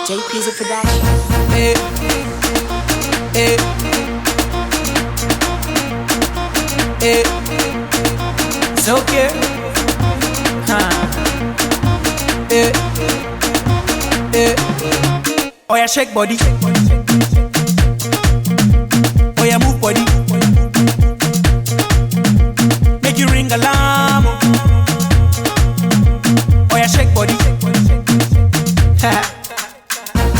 JP's a production. Hey, hey, hey. It's okay. Hey, hey. Oh yeah, shake body. Oh yeah, move body. Make you ring alarm. Oh yeah, shake body.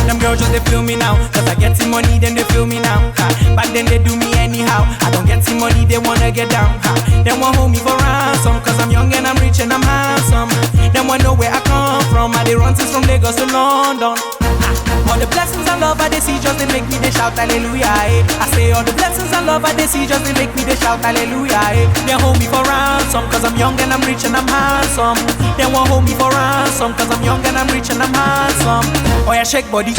Them girls just they feel me now, cause I get the money, then they feel me now. Back then they do me anyhow. I don't get the money, they wanna get down. They want hold me for ransom, cause I'm young and I'm rich and I'm handsome. They want know where I come from. I they run since from Lagos to London. All the blessings and love I they see just they make me they shout hallelujah. I say all the blessings and love I they see just they make me they shout hallelujah. They hold me for ransom, cause I'm young and I'm rich and I'm handsome. They want hold me for ransom, cause I'm young and I'm rich and I'm handsome. Oh yeah, shake body.